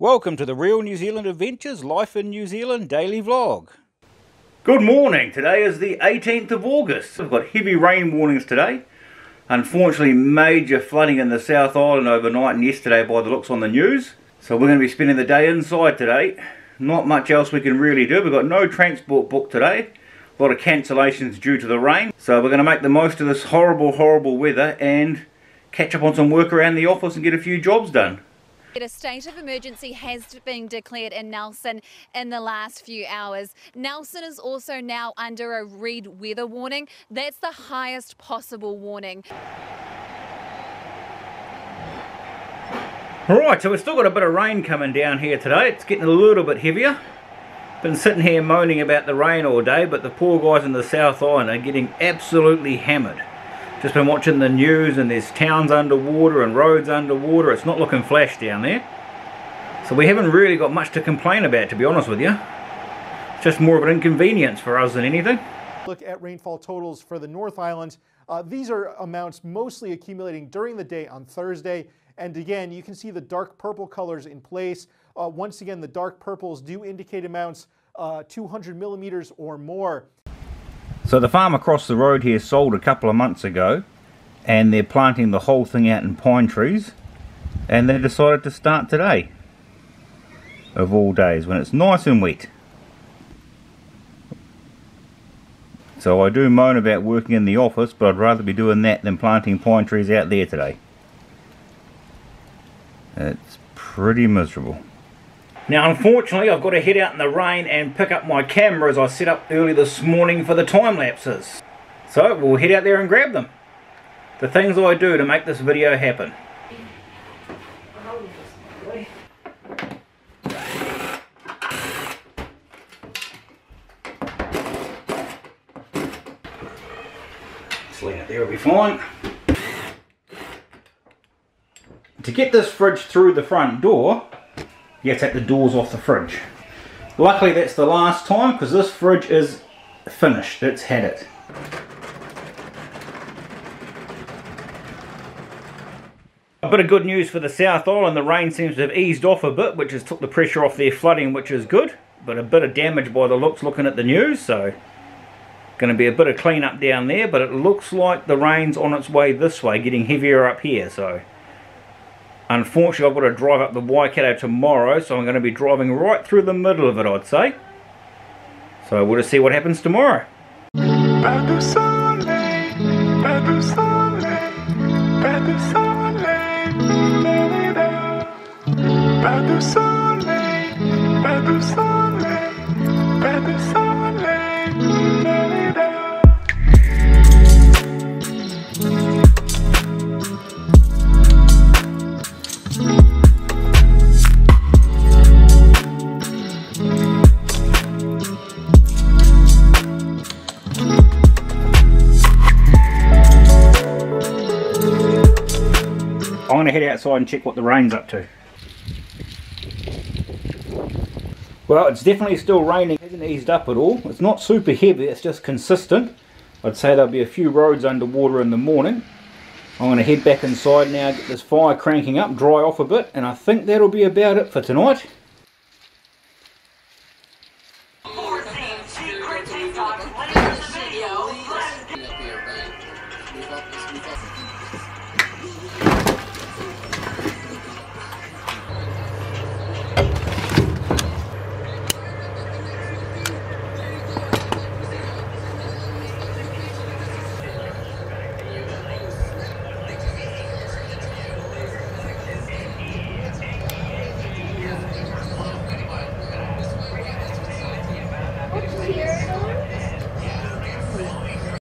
Welcome to the Real New Zealand Adventures Life in New Zealand daily vlog. Good morning. Today is the 18th of August. We've got heavy rain warnings today. Unfortunately, major flooding in the South Island overnight and yesterday by the looks on the news. So we're going to be spending the day inside today. Not much else we can really do. We've got no transport booked today. A lot of cancellations due to the rain. So we're going to make the most of this horrible weather and catch up on some work around the office and get a few jobs done. A state of emergency has been declared in Nelson in the last few hours. Nelson is also now under a red weather warning. That's the highest possible warning. Alright, so we've still got a bit of rain coming down here today. It's getting a little bit heavier. Been sitting here moaning about the rain all day, but the poor guys in the South Island are getting absolutely hammered. Just been watching the news and there's towns underwater and roads underwater. It's not looking flash down there. So we haven't really got much to complain about, to be honest with you. It's just more of an inconvenience for us than anything. Look at rainfall totals for the North Island. These are amounts mostly accumulating during the day on Thursday. And again, you can see the dark purple colors in place. Once again, the dark purples do indicate amounts 200 millimeters or more. So the farm across the road here sold a couple of months ago, and they're planting the whole thing out in pine trees, and they decided to start today, of all days, when it's nice and wet. So I do moan about working in the office, but I'd rather be doing that than planting pine trees out there today. It's pretty miserable. Now unfortunately I've got to head out in the rain and pick up my camera as I set up early this morning for the time lapses. So we'll head out there and grab them. The things I do to make this video happen. Just leave it there, it'll be fine. To get this fridge through the front door, you have to take the doors off the fridge. Luckily that's the last time, because this fridge is finished. It's had it. A bit of good news for the South Island. The rain seems to have eased off a bit, which has took the pressure off their flooding, which is good. But a bit of damage by the looks looking at the news, so going to be a bit of clean up down there. But it looks like the rain's on its way this way, getting heavier up here. So unfortunately, I've got to drive up the Waikato tomorrow, so I'm going to be driving right through the middle of it, I'd say. So we'll just see what happens tomorrow. I'm going to head outside and check what the rain's up to. Well, it's definitely still raining. It hasn't eased up at all. It's not super heavy, it's just consistent. I'd say there'll be a few roads underwater in the morning. I'm going to head back inside now, get this fire cranking up, dry off a bit, and I think that'll be about it for tonight.